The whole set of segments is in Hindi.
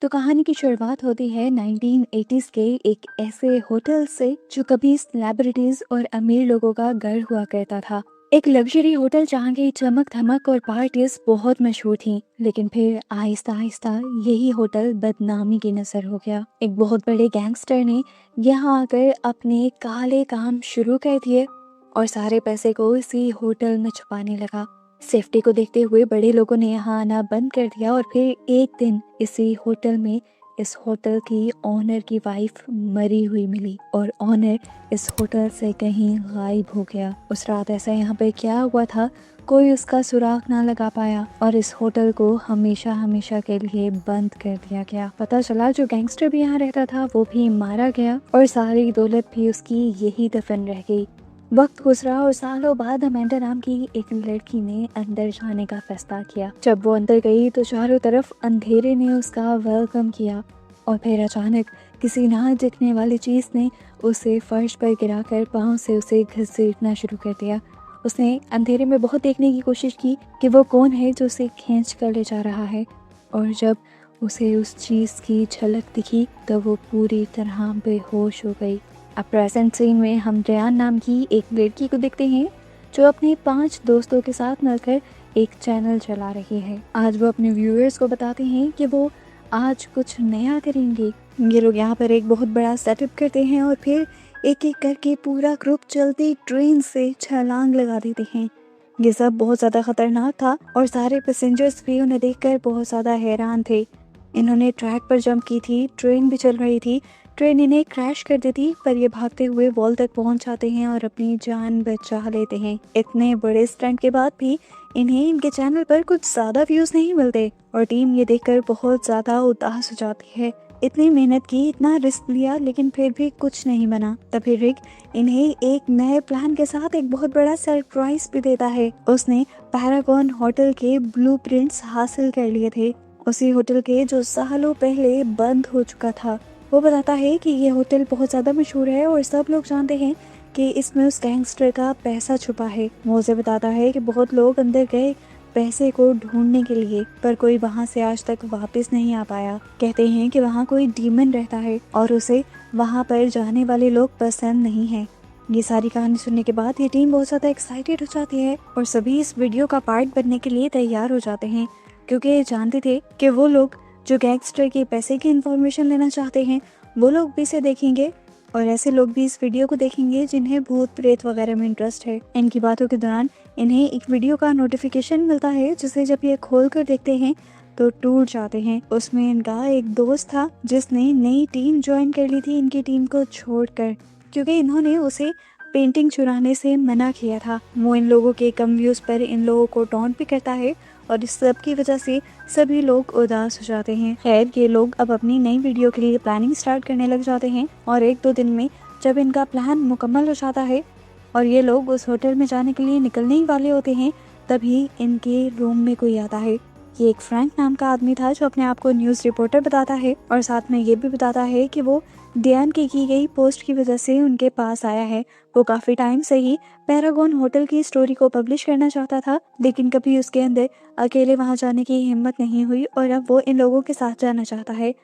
तो कहानी की शुरुआत होती है 1980s के एक ऐसे होटल से जो कभी सेलिब्रिटीज और अमीर लोगों का घर हुआ करता था। एक लग्जरी होटल जहाँ की चमक धमक और पार्टीज बहुत मशहूर थी, लेकिन फिर आहिस्ता आहिस्ता यही होटल बदनामी की नजर हो गया। एक बहुत बड़े गैंगस्टर ने यहाँ आकर अपने काले काम शुरू कर दिए और सारे पैसे को इसी होटल में छुपाने लगा। सेफ्टी को देखते हुए बड़े लोगों ने यहाँ आना बंद कर दिया और फिर एक दिन इसी होटल में इस होटल की ओनर की वाइफ मरी हुई मिली और ओनर इस होटल से कहीं गायब हो गया। उस रात ऐसा यहाँ पे क्या हुआ था, कोई उसका सुराग ना लगा पाया और इस होटल को हमेशा हमेशा के लिए बंद कर दिया गया। पता चला जो गैंगस्टर भी यहाँ रहता था वो भी मारा गया और सारी दौलत भी उसकी यही दफन रह गई। वक्त गुजरा और सालों बाद अमेंडा नाम की एक लड़की ने अंदर जाने का फैसला किया। जब वो अंदर गई तो चारों तरफ अंधेरे ने उसका वेलकम किया और फिर अचानक किसी ना दिखने वाली चीज ने उसे फर्श पर गिराकर पांव से उसे घसीटना शुरू कर दिया। उसने अंधेरे में बहुत देखने की कोशिश की कि वो कौन है जो उसे खींच कर ले जा रहा है, और जब उसे उस चीज की झलक दिखी तो वो पूरी तरह बेहोश हो गई। अब प्रेजेंट सीन में हम डयान नाम की एक लड़की को देखते हैं जो अपने 5 दोस्तों के साथ मिलकर एक चैनल चला रही है। आज वो अपने व्यूअर्स को बताते हैं कि वो आज कुछ नया करेंगे। ये लोग यहाँ पर एक बहुत बड़ा सेटअप करते हैं और फिर एक एक करके पूरा ग्रुप चलती ट्रेन से छलांग लगा देते हैं। ये सब बहुत ज़्यादा खतरनाक था और सारे पैसेंजर्स भी उन्हें देखकर बहुत ज़्यादा हैरान थे। इन्होंने ट्रैक पर जंप की थी, ट्रेन भी चल रही थी, ट्रेन इन्हें क्रैश कर देती, पर ये भागते हुए वॉल तक पहुंच जाते हैं और अपनी जान बचा लेते हैं। इतने बड़े स्टंट के बाद भी इन्हें इनके चैनल पर कुछ ज्यादा व्यूज नहीं मिलते और टीम ये देखकर बहुत ज्यादा उदास हो जाती है। इतनी मेहनत की, इतना रिस्क लिया, लेकिन फिर भी कुछ नहीं बना। तभी रिक इन्हें एक नए प्लान के साथ एक बहुत बड़ा सरप्राइज भी देता है। उसने पैरागॉन होटल के ब्लूप्रिंट्स हासिल कर लिए थे, उसी होटल के जो सालों पहले बंद हो चुका था। वो बताता है कि ये होटल बहुत ज़्यादा मशहूर है और सब लोग जानते हैं कि इसमें उस गैंगस्टर का पैसा छुपा है। वो उसे बताता है कि बहुत लोग अंदर गए पैसे को ढूंढने के लिए, पर कोई वहाँ से आज तक वापस नहीं आ पाया। कहते हैं कि वहाँ कोई डीमन रहता है और उसे वहाँ पर जाने वाले लोग पसंद नहीं है। ये सारी कहानी सुनने के बाद ये टीम बहुत ज़्यादा एक्साइटेड हो जाती है और सभी इस वीडियो का पार्ट बनने के लिए तैयार हो जाते हैं, क्योंकि ये जानते थे कि वो लोग जो गैंगस्टर के पैसे की इंफॉर्मेशन लेना चाहते हैं वो लोग भी इसे देखेंगे और ऐसे लोग भी इस वीडियो को देखेंगे जिन्हें भूत प्रेत वगैरह में इंटरेस्ट है। इनकी बातों के दौरान इन्हें एक वीडियो का नोटिफिकेशन मिलता है, जिसे जब ये खोल कर देखते हैं तो टूट जाते हैं। उसमें इनका एक दोस्त था जिसने नई टीम ज्वाइन कर ली थी इनकी टीम को छोड़कर, क्योंकि इन्होंने उसे पेंटिंग चुराने से मना किया था। वो इन लोगों के कम व्यूज पर इन लोगों को टॉन्ट भी करता है और इस सब की वजह से सभी लोग उदास हो जाते हैं। खैर, ये लोग अब अपनी नई वीडियो के लिए प्लानिंग स्टार्ट करने लग जाते हैं और 1-2 दिन में जब इनका प्लान मुकम्मल हो जाता है और ये लोग उस होटल में जाने के लिए निकलने ही वाले होते हैं, तभी इनके रूम में कोई आता है। ये एक फ्रैंक नाम का आदमी था जो अपने आप को न्यूज़ रिपोर्टर बताता है और साथ में ये भी बताता है कि वो डियान की गई पोस्ट की वजह से उनके पास आया है। वो काफ़ी टाइम से ही पैरागॉन होटल की स्टोरी को पब्लिश करना चाहता था, लेकिन कभी उसके अंदर अकेले वहां जाने की हिम्मत नहीं हुई और अब वो इन लोगों के साथ जाना चाहता है।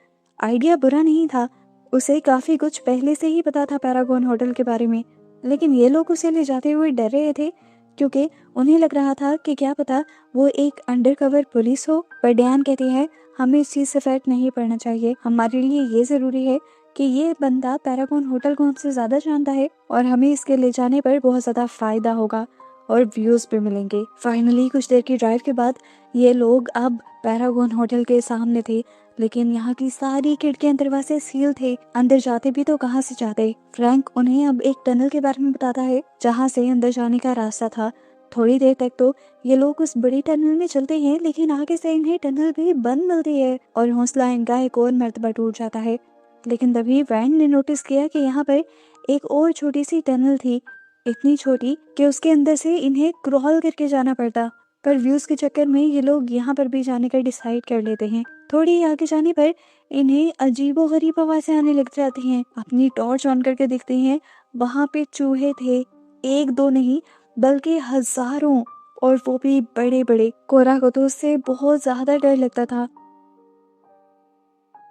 आइडिया बुरा नहीं था, उसे काफ़ी कुछ पहले से ही पता था पैरागॉन होटल के बारे में, लेकिन ये लोग उसे ले जाते हुए डर रहे थे क्योंकि उन्हें लग रहा था कि क्या पता वो एक अंडरकवर पुलिस हो। पर डियान कहती है हमें इस चीज़ से फर्क नहीं पड़ना चाहिए, हमारे लिए ये ज़रूरी है कि ये बंदा पैरागॉन होटल को हमसे ज़्यादा जानता है और हमें इसके ले जाने पर बहुत ज़्यादा फ़ायदा होगा और व्यूज़ भी मिलेंगे। फाइनली कुछ देर की ड्राइव के बाद ये लोग अब पैरागॉन होटल के सामने थे, लेकिन यहाँ की सारी खिड़कियां दरवाजे सील थे। अंदर जाते भी तो कहाँ से जाते। फ्रैंक उन्हें अब एक टनल के बारे में बताता है जहाँ से अंदर जाने का रास्ता था। थोड़ी देर तक तो ये लोग उस बड़ी टनल में चलते हैं, लेकिन आगे से इन्हें टनल भी बंद मिलती है और हौसला इनका एक और मर्तबा टूट जाता है। लेकिन तभी वैन ने नोटिस किया कि यहाँ पर एक और छोटी सी टनल थी, इतनी छोटी कि उसके अंदर से इन्हें क्रॉल करके जाना पड़ता। पर व्यूज के चक्कर में ये लोग यहाँ पर भी जाने का डिसाइड कर लेते हैं। थोड़ी आगे जाने पर इन्हें अजीबोगरीब आवाजें आने लग जाती हैं। अपनी टॉर्च ऑन करके देखते हैं, वहां पे चूहे थे, 1-2 नहीं बल्कि हजारों, और वो भी बड़े बड़े। कोरा को तो उससे बहुत ज्यादा डर लगता था।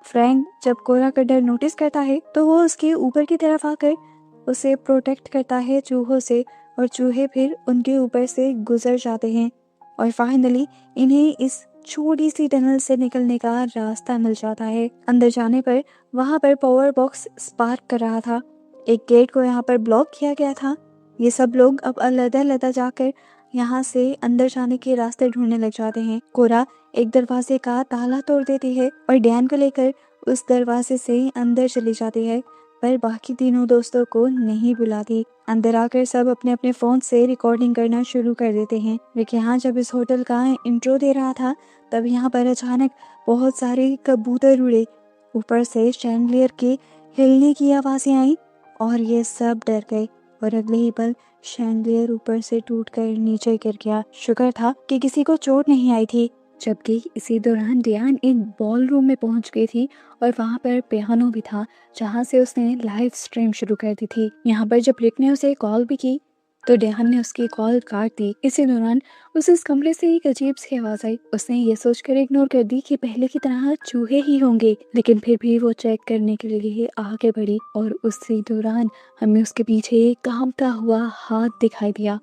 फ्रैंक जब कोरा का डर नोटिस करता है तो वो उसके ऊपर की तरफ आकर उसे प्रोटेक्ट करता है चूहों से, और चूहे फिर उनके ऊपर से गुजर जाते हैं और फाइनली इन्हें इस छोटी सी टनल से निकलने का रास्ता मिल जाता है। अंदर जाने पर वहां पर पावर बॉक्स स्पार्क कर रहा था। एक गेट को यहाँ पर ब्लॉक किया गया था। ये सब लोग अब अलग जाकर यहाँ से अंदर जाने के रास्ते ढूंढने लग जाते हैं। कोरा एक दरवाजे का ताला तोड़ देती है और डैन को लेकर उस दरवाजे से अंदर चली जाती है, पर बाकी तीनों दोस्तों को नहीं बुलाती। अंदर आकर सब अपने अपने फोन से रिकॉर्डिंग करना शुरू कर देते हैं। लेकिन यहाँ जब इस होटल का इंट्रो दे रहा था तब यहाँ पर अचानक बहुत सारे कबूतर उड़े। ऊपर से शैंडलियर के हिलने की आवाजें आई और ये सब डर गए और अगले ही पल शैंडलियर ऊपर से टूटकर नीचे गिर गया। शुक्र था कि किसी को चोट नहीं आई थी। जबकि इसी दौरान डियान एक बॉल रूम में पहुंच गई थी और वहां पर पियानो भी था जहां से उसने लाइव स्ट्रीम शुरू कर दी थी। यहाँ पर जब रिक ने उसे कॉल भी की तो डियान ने उसकी कॉल काट दी। इसी दौरान उसे इस कमरे से एक अजीब सी आवाज आई। उसने ये सोचकर इग्नोर कर दी कि पहले की तरह चूहे ही होंगे, लेकिन फिर भी वो चेक करने के लिए आगे बढ़ी और उसी दौरान हमें उसके पीछे एक कांपता हुआ हाथ दिखाई दिया।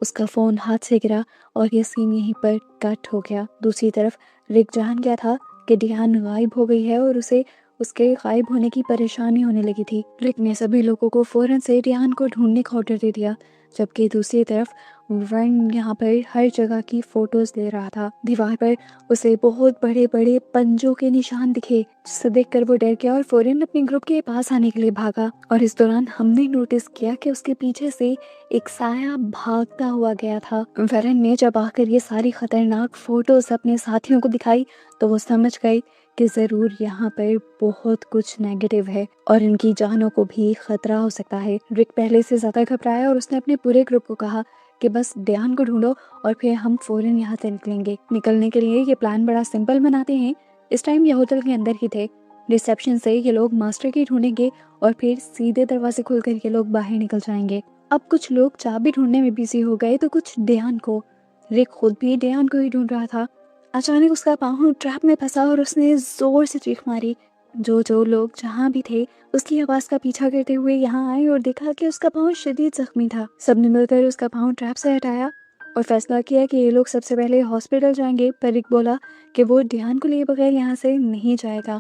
उसका फोन हाथ से गिरा और ये सीन यहीं पर कट हो गया। दूसरी तरफ रिक जान गया था कि डियान गायब हो गई है और उसे उसके गायब होने की परेशानी होने लगी थी। रिक ने सभी लोगों को फौरन से डियान को ढूंढने का ऑर्डर दे दिया, जबकि दूसरी तरफ वैन यहाँ पर हर जगह की फोटोज ले रहा था। दीवार पर उसे बहुत बड़े बड़े पंजों के निशान दिखे, जिसे देखकर वो डर गया और फौरन अपने ग्रुप के पास आने के लिए भागा। और इस दौरान हमने नोटिस किया कि उसके पीछे से एक साया भागता हुआ गया था। वैरन ने जब आकर ये सारी खतरनाक फोटोज अपने साथियों को दिखाई तो वो समझ गए कि जरूर यहाँ पर बहुत कुछ नेगेटिव है और इनकी जानों को भी खतरा हो सकता है। रिक पहले से ज्यादा घबराया और उसने अपने पूरे ग्रुप को कहा कि बस डियान को ढूंढो और फिर हम फौरन यहाँ से निकलेंगे। निकलने के लिए ये प्लान बड़ा सिंपल बनाते हैं। इस टाइम ये होटल के अंदर ही थे। रिसेप्शन से ये लोग मास्टर की ढूंढेंगे और फिर सीधे दरवाजे खोलकर ये लोग बाहर निकल जाएंगे। अब कुछ लोग चाबी ढूंढने में बिजी हो गए तो कुछ डियान को। रिक खुद भी डियान को ही ढूंढ रहा था। अचानक उसका पाँव ट्रैप में फंसा और उसने जोर से चीख मारी। जो लोग जहाँ भी थे उसकी आवाज का पीछा करते हुए यहाँ आए और देखा कि उसका पाँव शदीद जख्मी था। सबने मिलकर उसका पाँव ट्रैप से हटाया और फैसला किया कि ये लोग सबसे पहले हॉस्पिटल जाएंगे, पर रिक बोला कि वो डियान को लिए बगैर यहाँ से नहीं जाएगा।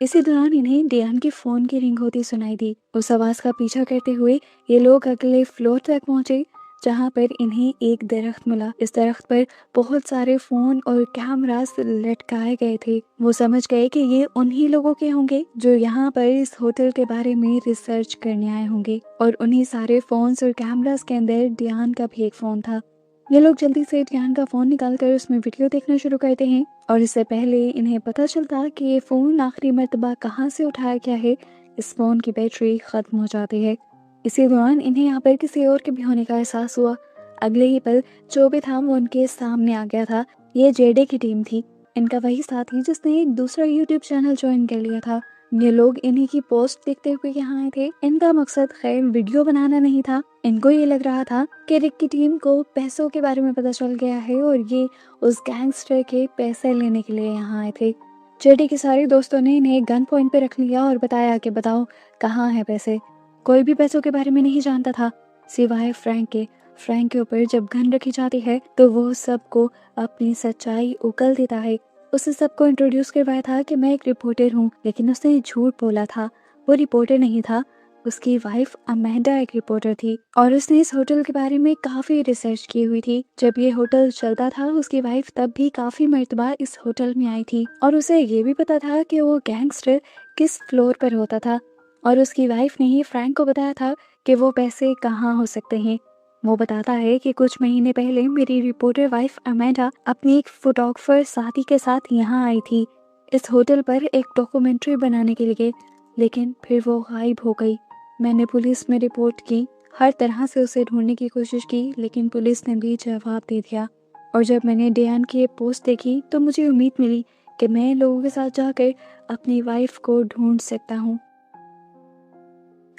इसी दौरान इन्हें डियान की फोन की रिंग होती सुनाई दी। उस आवाज का पीछा करते हुए ये लोग अगले फ्लोर तक पहुंचे जहाँ पर इन्हें एक दरख्त मिला। इस दरख्त पर बहुत सारे फोन और कैमरास लटकाए गए थे। वो समझ गए कि ये उन्हीं लोगों के होंगे जो यहाँ पर इस होटल के बारे में रिसर्च करने आए होंगे, और उन्हीं सारे फोन्स और कैमरास के अंदर डियान का भी एक फोन था। ये लोग जल्दी से डियान का फोन निकालकर उसमें वीडियो देखना शुरू करते हैं और इससे पहले इन्हें पता चलता कि ये फोन आखिरी मर्तबा कहाँ से उठाया गया है, इस फोन की बैटरी खत्म हो जाती है। इसी दौरान इन्हें यहाँ पर किसी और के भी होने का एहसास हुआ। अगले ही पल जो भी था वो उनके सामने आ गया था। ये जेडे की टीम थी। इनका वही साथी जिसने एक दूसरा यूट्यूब चैनल ज्वाइन कर लिया था। ये लोग इन्हीं की पोस्ट देखते हुए यहाँ आए थे। इनका मकसद खैर वीडियो बनाना नहीं था। इनको ये लग रहा था कि रिक की टीम को पैसों के बारे में पता चल गया है और ये उस गैंगस्टर के पैसे लेने के लिए यहाँ आए थे। जेडी के सारे दोस्तों ने इन्हें गन पॉइंट पे रख लिया और बताया कि बताओ कहाँ है पैसे। कोई भी पैसों के बारे में नहीं जानता था सिवाय फ्रैंक के। फ्रैंक के ऊपर जब गन रखी जाती है तो वो सबको अपनी सच्चाई उगल देता है। उसने सबको इंट्रोड्यूस करवाया था कि मैं एक रिपोर्टर हूँ, लेकिन उसने झूठ बोला था। वो रिपोर्टर नहीं था, उसकी वाइफ अमेंडा एक रिपोर्टर थी और उसने इस होटल के बारे में काफी रिसर्च की हुई थी। जब ये होटल चलता था उसकी वाइफ तब भी काफी मर्तबा इस होटल में आई थी और उसे ये भी पता था कि वो गैंगस्टर किस फ्लोर पर होता था, और उसकी वाइफ ने ही फ्रैंक को बताया था कि वो पैसे कहाँ हो सकते हैं। वो बताता है कि कुछ महीने पहले मेरी रिपोर्टर वाइफ अमेंडा अपनी एक फोटोग्राफर साथी के साथ यहाँ आई थी इस होटल पर एक डॉक्यूमेंट्री बनाने के लिए, लेकिन फिर वो गायब हो गई। मैंने पुलिस में रिपोर्ट की, हर तरह से उसे ढूंढने की कोशिश की, लेकिन पुलिस ने भी जवाब दे दिया। और जब मैंने डियान की ये पोस्ट देखी तो मुझे उम्मीद मिली कि मैं लोगों के साथ जाकर अपनी वाइफ को ढूंढ सकता हूँ।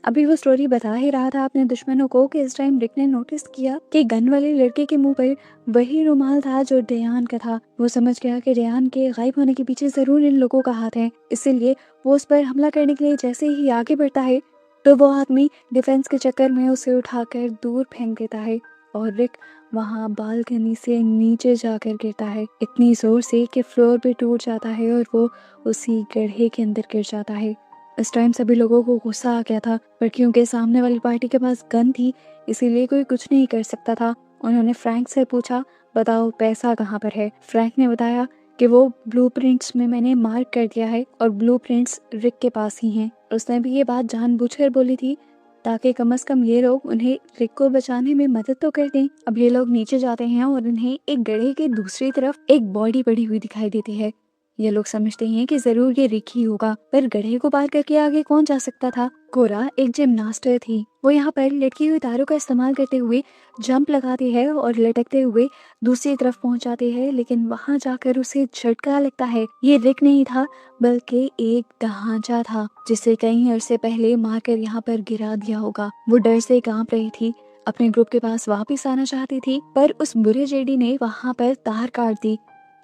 अभी वो स्टोरी बता ही रहा था अपने दुश्मनों को कि इस टाइम रिक ने नोटिस किया कि गन वाले लड़के के मुंह पर वही रुमाल था जो डेयान का था। वो समझ गया कि डेयान के गायब होने के पीछे जरूर इन लोगों का हाथ है, इसीलिए वो उस पर हमला करने के लिए जैसे ही आगे बढ़ता है तो वो आदमी डिफेंस के चक्कर में उसे उठाकर दूर फेंक देता है और रिक वहाँ बालकनी से नीचे जाकर गिरता है इतनी जोर से कि फ्लोर पे टूट जाता है और वो उसी गड्ढे के अंदर गिर जाता है। इस टाइम सभी लोगों को गुस्सा आ गया था, पर क्योंकि सामने वाली पार्टी के पास गन थी इसीलिए कोई कुछ नहीं कर सकता था। उन्होंने फ्रैंक से पूछा, बताओ पैसा कहाँ पर है। फ्रैंक ने बताया कि वो ब्लूप्रिंट्स में मैंने मार्क कर दिया है और ब्लूप्रिंट्स रिक के पास ही हैं। उसने भी ये बात जानबूझकर बोली थी ताकि कम से कम ये लोग उन्हें रिक को बचाने में मदद तो कर दें। अब ये लोग नीचे जाते हैं और उन्हें एक गड्ढे के दूसरी तरफ एक बॉडी पड़ी हुई दिखाई देती है। ये लोग समझते हैं कि जरूर ये रिक ही होगा, पर गड्ढे को पार करके आगे कौन जा सकता था। कोरा एक जिमनास्टर थी। वो यहाँ पर लटकी हुई तारों का इस्तेमाल करते हुए जंप लगाती है और लटकते हुए दूसरी तरफ पहुंच जाती है, लेकिन वहां जाकर उसे झटका लगता है। ये रिक नहीं था बल्कि एक ढांचा था जिसे कई अरसे पहले मारकर यहाँ पर गिरा दिया होगा। वो डर से कांप रही थी, अपने ग्रुप के पास वापस आना चाहती थी, पर उस बुरे जेडी ने वहां पर तार काट दी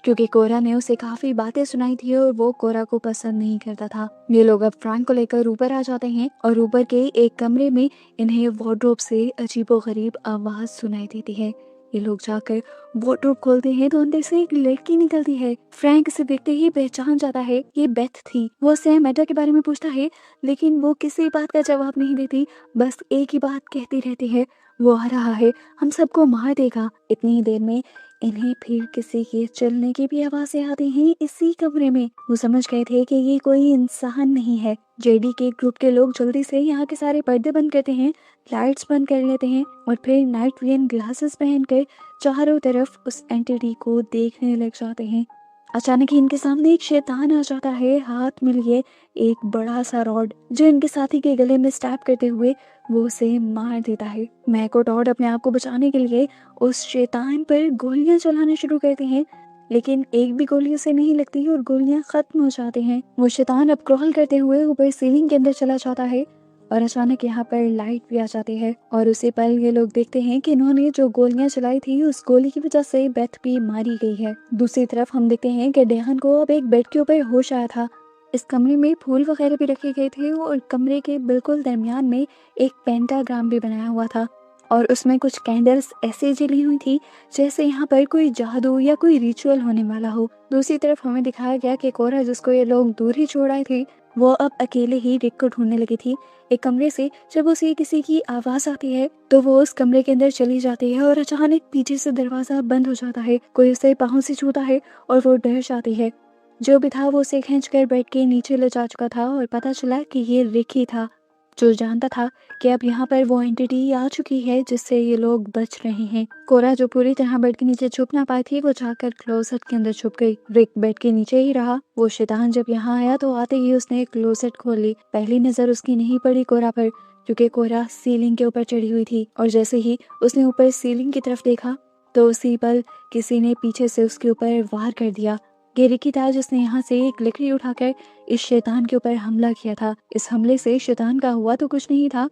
क्योंकि कोरा ने उसे काफी बातें सुनाई थी और वो कोरा को पसंद नहीं करता था। ये लोग अब फ्रैंक को लेकर ऊपर आ जाते हैं और ऊपर के एक कमरे में इन्हें वार्डरोब से अजीबोगरीब आवाज सुनाई देती है। ये लोग जाकर वार्डरोब खोलते हैं तो अंदर से एक लड़की निकलती है। फ्रैंक इसे देखते ही पहचान जाता है, ये बेथ थी। वो उससे मेटा के बारे में पूछता है, लेकिन वो किसी बात का जवाब नहीं देती, बस एक ही बात कहती रहती है, वो आ रहा है, हम सबको मार देगा। इतनी ही देर में इन्हें फिर किसी के चलने की भी आवाजें आती हैं इसी कमरे में। वो समझ गए थे कि ये कोई इंसान नहीं है। जेडी के ग्रुप के लोग जल्दी से यहाँ के सारे पर्दे बंद करते हैं, लाइट्स बंद कर लेते हैं और फिर नाइट विजन ग्लासेस पहनकर चारों तरफ उस एंटिटी को देखने लग जाते हैं। अचानक ही इनके सामने एक शैतान आ जाता है, हाथ में लिए एक बड़ा सा रॉड जो इनके साथी के गले में स्टैब करते हुए वो उसे मार देता है। मैक और टॉड अपने आप को बचाने के लिए उस शैतान पर गोलियां चलाने शुरू करते हैं, लेकिन एक भी गोली उसे नहीं लगती और गोलियां खत्म हो जाती हैं। वो शैतान अब क्रॉल करते हुए ऊपर सीलिंग के अंदर चला जाता है और अचानक यहाँ पर लाइट भी आ जाती है और उसी पल ये लोग देखते हैं कि इन्होंने जो गोलियां चलाई थी उस गोली की वजह से बेथ भी मारी गई है। दूसरी तरफ हम देखते हैं कि डेहान को अब एक बेड के ऊपर होश आया था। इस कमरे में फूल वगैरह भी रखे गए थे और कमरे के बिल्कुल दरमियान में एक पेंटाग्राम भी बनाया हुआ था और उसमें कुछ कैंडल्स ऐसे जली हुई थी जैसे यहाँ पर कोई जादू या कोई रिचुअल होने वाला हो। दूसरी तरफ हमें दिखाया गया कि कोरा जिसको ये लोग दूर ही छोड़ आए थे वो अब अकेले ही रिक को ढूंढने लगी थी एक कमरे से। जब उसे किसी की आवाज आती है तो वो उस कमरे के अंदर चली जाती है और अचानक पीछे से दरवाजा बंद हो जाता है। कोई उसे पाँव से छूता है और वो डर जाती है। जो भी था वो उसे खींचकर बेड के नीचे ले जा चुका था और पता चला कि ये रिक ही था जो जानता था कि अब यहाँ पर वो एंटिटी आ चुकी है जिससे ये लोग बच रहे हैं। कोरा जो पूरी तरह बेड के नीचे छुप ना पाई थी वो जाकर क्लोसेट के अंदर छुप गई। रिक बेड के नीचे ही रहा। वो शैतान जब यहाँ आया तो आते ही उसने क्लोसेट खोल ली। पहली नजर उसकी नहीं पड़ी कोरा पर क्योंकि कोरा सीलिंग के ऊपर चढ़ी हुई थी और जैसे ही उसने ऊपर सीलिंग की तरफ देखा तो उसी पल किसी ने पीछे से उसके ऊपर वार कर दिया। ये रिक ही था जिसने यहाँ से एक लकड़ी उठाकर इस शैतान के ऊपर हमला किया था। इस हमले से शैतान का हुआ तो कुछ नहीं था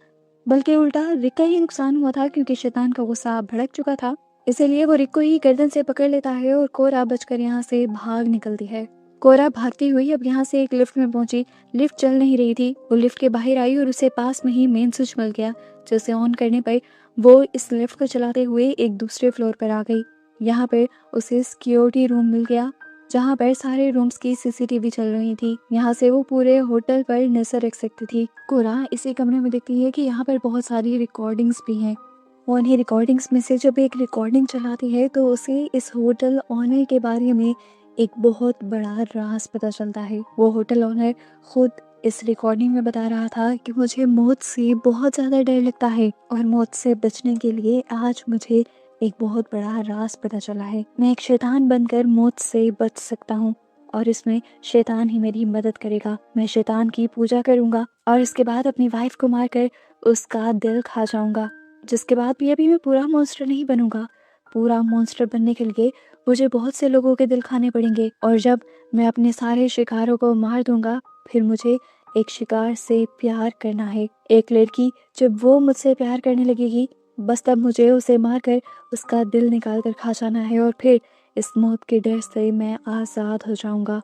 बल्कि उल्टा रिक का ही नुकसान हुआ था क्योंकि शैतान का गुस्सा भड़क चुका था। इसीलिए वो रिक को ही गर्दन से पकड़ लेता है और कोरा बचकर यहाँ से भाग निकलती है। कोरा भागती हुई अब यहाँ से एक लिफ्ट में पहुंची। लिफ्ट चल नहीं रही थी। वो लिफ्ट के बाहर आई और उसे पास में ही मेन स्विच मिल गया जिसे ऑन करने पर वो इस लिफ्ट को चलाते हुए एक दूसरे फ्लोर पर आ गई। यहाँ पर उसे सिक्योरिटी रूम मिल गया जहाँ पर सारे रूम्स की सीसीटीवी चल रही थी। यहाँ से वो पूरे होटल पर नजर रख सकती थी। कोरा इसी कमरे में देखती है कि यहाँ पर बहुत सारी रिकॉर्डिंग्स भी हैं। वो उन्हीं रिकॉर्डिंग्स में से जब एक रिकॉर्डिंग चलाती है तो उसे इस होटल ऑनर के बारे में एक बहुत बड़ा राज पता चलता है। वो होटल ऑनर खुद इस रिकॉर्डिंग में बता रहा था कि मुझे मौत से बहुत ज़्यादा डर लगता है और मौत से बचने के लिए आज मुझे एक बहुत बड़ा राज पता चला है। मैं एक शैतान बनकर मौत से बच सकता हूँ और इसमें शैतान ही मेरी मदद करेगा। मैं शैतान की पूजा करूंगा और इसके बाद अपनी वाइफ को मारकर उसका दिल खा जाऊंगा, जिसके बाद भी अभी मैं पूरा मॉन्स्टर नहीं बनूंगा। पूरा मॉन्स्टर बनने के लिए मुझे बहुत से लोगों के दिल खाने पड़ेंगे और जब मैं अपने सारे शिकारों को मार दूंगा फिर मुझे एक शिकार से प्यार करना है। एक लड़की जब वो मुझसे प्यार करने लगेगी, बस तब मुझे उसे मारकर उसका दिल निकाल कर खा जाना है और फिर इस मौत के डर से मैं आज़ाद हो जाऊंगा।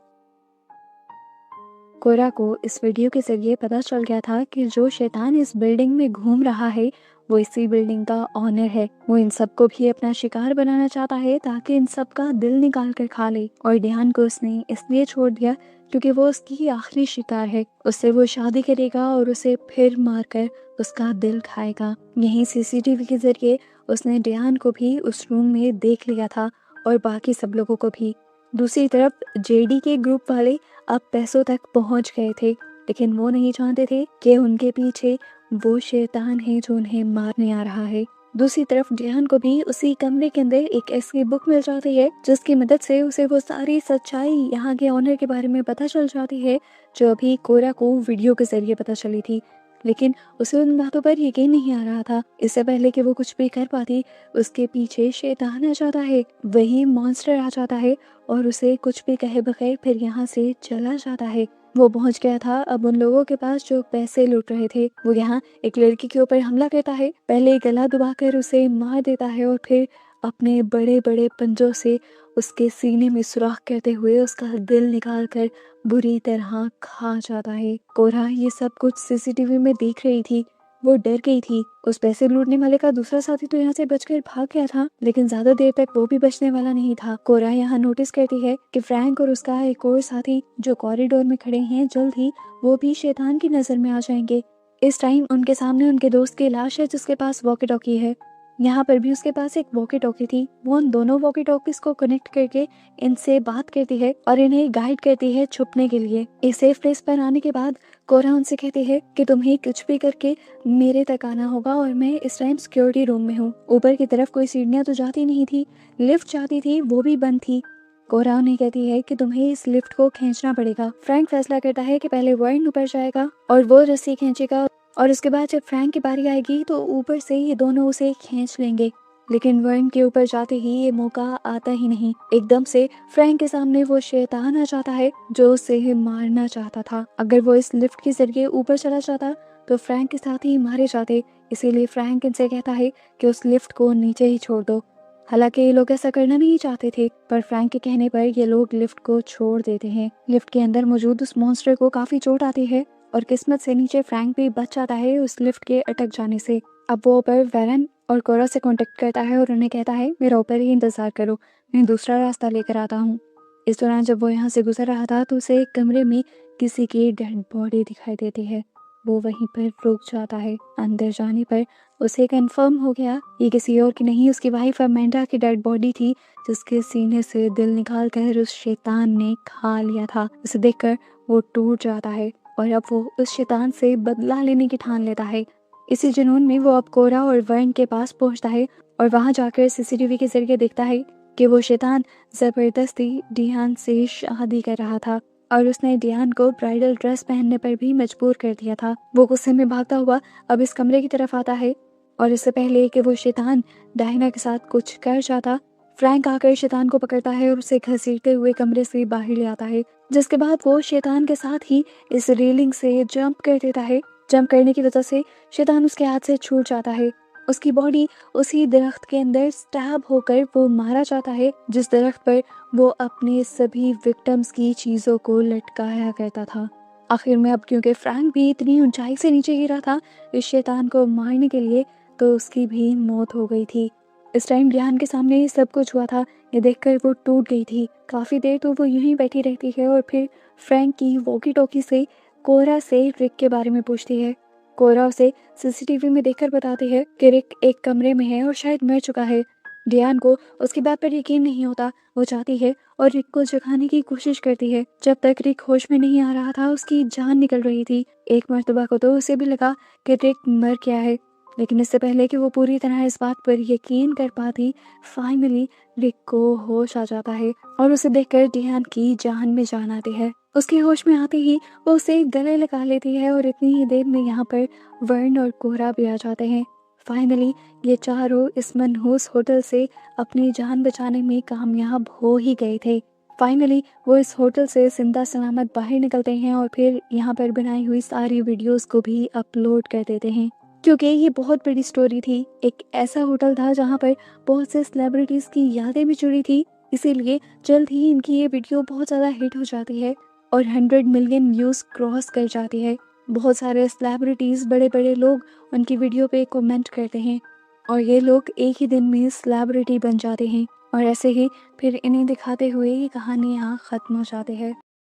कोरा को इस वीडियो के जरिए पता चल गया था कि जो शैतान इस बिल्डिंग में घूम रहा है वो इसी बिल्डिंग का ऑनर है। वो इन सबको भी अपना शिकार बनाना चाहता है ताकि इन सब का दिल निकाल कर खा ले। और ध्यान को उसने इसलिए छोड़ दिया क्योंकि वो उसकी आखिरी शिकार है। उससे वो शादी करेगा और उसे फिर मारकर उसका दिल खाएगा। यहीं सीसीटीवी के जरिए उसने ध्यान को भी उस रूम में देख लिया था और बाकी सब लोगों को भी। दूसरी तरफ जेडी के ग्रुप वाले अब पैसों तक पहुंच गए थे, लेकिन वो नहीं जानते थे कि उनके पीछे वो शैतान है जो उन्हें मारने आ रहा है। दूसरी तरफ ध्यान को भी उसी कमरे के अंदर एक ऐसी बुक मिल जाती है जिसकी मदद से उसे वो सारी सच्चाई यहाँ के ऑनर के बारे में पता चल जाती है जो अभी कोरा को वीडियो के जरिए पता चली थी। लेकिन उसे उन बातों पर यकीन नहीं आ रहा था। इससे पहले कि वो कुछ भी कर पाती, उसके पीछे शैतान आ जाता है, वही मॉन्स्टर आ जाता है और उसे कुछ भी कहे बगैर फिर यहाँ से चला जाता है। वो पहुंच गया था अब उन लोगों के पास जो पैसे लूट रहे थे। वो यहाँ एक लड़की के ऊपर हमला करता है, पहले गला दबाकर उसे मार देता है और फिर अपने बड़े बड़े पंजों से उसके सीने में सुराख करते हुए उसका दिल निकाल कर बुरी तरह खा जाता है। कोरा ये सब कुछ सीसीटीवी में देख रही थी। वो डर गई थी। उस पैसे लूटने वाले का दूसरा साथी तो यहाँ से बचकर भाग गया था, लेकिन ज्यादा देर तक वो भी बचने वाला नहीं था। कोरा यहाँ नोटिस करती है कि फ्रैंक और उसका एक और साथी जो कॉरिडोर में खड़े हैं, जल्द ही वो भी शैतान की नजर में आ जाएंगे। इस टाइम उनके सामने उनके दोस्त की लाश है जिसके पास वॉकी टॉकी है। यहाँ पर भी उसके पास एक वॉकी टॉकी थी। वो उन दोनों वॉकी टॉकीज को कनेक्ट करके इनसे बात करती है और इन्हें गाइड करती है छुपने के लिए। एक सेफ प्लेस पर आने के बाद कोरा उनसे कहती है कि तुम्हें कुछ भी करके मेरे तक आना होगा और मैं इस टाइम सिक्योरिटी रूम में हूँ। ऊपर की तरफ कोई सीढ़ियाँ तो जाती नहीं थी, लिफ्ट जाती थी वो भी बंद थी। कोरा उन्हें कहती है कि तुम्हें इस लिफ्ट को खींचना पड़ेगा। फ्रैंक फैसला करता है कि पहले वर्न ऊपर जाएगा और वो रस्सी खींचेगा और उसके बाद जब फ्रैंक की बारी आएगी तो ऊपर से ये दोनों उसे खींच लेंगे। लेकिन वर्न के ऊपर जाते ही ये मौका आता ही नहीं। एकदम से फ्रैंक के सामने वो शैतान आ जाता है जो उसे मारना चाहता था। अगर वो इस लिफ्ट के जरिए ऊपर चला जाता तो फ्रैंक के साथ ही मारे जाते। इसीलिए फ्रैंक इनसे कहता है कि उस लिफ्ट को नीचे ही छोड़ दो। हालांकि ये लोग ऐसा करना नहीं चाहते थे, पर फ्रैंक के कहने पर ये लोग लिफ्ट को छोड़ देते हैं। लिफ्ट के अंदर मौजूद उस मॉन्स्टर को काफी चोट आती है और किस्मत से नीचे फ्रैंक भी बच जाता है उस लिफ्ट के अटक जाने से। अब वो ऊपर वेरन और कोरा से कांटेक्ट करता है और उन्हें कहता है मेरा ऊपर ही इंतजार करो, मैं दूसरा रास्ता लेकर आता हूँ। इस दौरान जब वो यहाँ से गुजर रहा था तो उसे एक कमरे में किसी की डेड बॉडी दिखाई देती है। वो वहीं पर रुक जाता है। अंदर जाने पर उसे कंफर्म हो गया ये किसी और की नहीं, उसकी वाइफ अमेंडा की डेड बॉडी थी जिसके सीने से दिल निकाल कर उस शैतान ने खा लिया था। उसे देखकर वो टूट जाता है और अब वो उस शैतान से बदला लेने की ठान लेता है। इसी जुनून में वो अब कोरा और वर्न के पास पहुंचता है और वहां जाकर सीसीटीवी के जरिए देखता है कि वो शैतान जबरदस्ती डियान से शादी कर रहा था और उसने डियान को ब्राइडल ड्रेस पहनने पर भी मजबूर कर दिया था। वो गुस्से में भागता हुआ अब इस कमरे की तरफ आता है और इससे पहले कि वो शैतान डायना के साथ कुछ कर जाता, फ्रैंक आकर शैतान को पकड़ता है और उसे घसीटते हुए कमरे से बाहर ले आता है, जिसके बाद वो शैतान के साथ ही इस रेलिंग से जंप कर देता है। जंप करने की वजह से शैतान उसके हाथ से छूट जाता है। उसकी बॉडी उसी दरख्त के अंदर स्टैब होकर वो मारा जाता है जिस दरख्त पर वो अपने सभी विक्टिम्स की चीजों को लटकाया करता था। आखिर में अब क्योंकि फ्रैंक भी इतनी ऊंचाई से नीचे गिरा था इस शैतान को मारने के लिए, तो उसकी भी मौत हो गई थी। इस टाइम ध्यान के सामने ये सब कुछ हुआ था, ये देखकर वो टूट गई थी। काफी देर तो वो यूं ही बैठी रहती है और फिर फ्रैंक की वॉकी टॉकी से कोरा से रिक के बारे में पूछती है। कोरा उसे सीसीटीवी में देखकर बताती है कि रिक एक कमरे में है और शायद मर चुका है। डियान को उसकी बात पर यकीन नहीं होता। वो जाती है और रिक को जगाने की कोशिश करती है। जब तक रिक होश में नहीं आ रहा था उसकी जान निकल रही थी। एक मर्तबा को तो उसे भी लगा कि रिक मर गया है, लेकिन इससे पहले कि वो पूरी तरह इस बात पर यकीन कर पाती, फाइनली रिक को होश आ जाता है और उसे देखकर डियान की जान में जान आती है। उसके होश में आते ही वो उसे गले लगा लेती है और इतनी ही देर में यहाँ पर वर्न और कोरा भी आ जाते हैं। फाइनली ये चारों इस मनहूस होटल से अपनी जान बचाने में कामयाब हो ही गए थे। फाइनली वो इस होटल से जिंदा सलामत बाहर निकलते हैं और फिर यहाँ पर बनाई हुई सारी वीडियोस को भी अपलोड कर देते हैं, क्योंकि ये बहुत बड़ी स्टोरी थी। एक ऐसा होटल था जहाँ पर बहुत से सेलिब्रिटीज़ की यादें भी जुड़ी थी, इसीलिए जल्द ही इनकी ये वीडियो बहुत ज़्यादा हिट हो जाती है और 100 मिलियन व्यूज़ क्रॉस कर जाती है। बहुत सारे सेलिब्रिटीज़, बड़े बड़े लोग उनकी वीडियो पे कमेंट करते हैं और ये लोग एक ही दिन में सेलिब्रिटी बन जाते हैं और ऐसे ही फिर इन्हें दिखाते हुए ये कहानी यहाँ ख़त्म हो जाती है।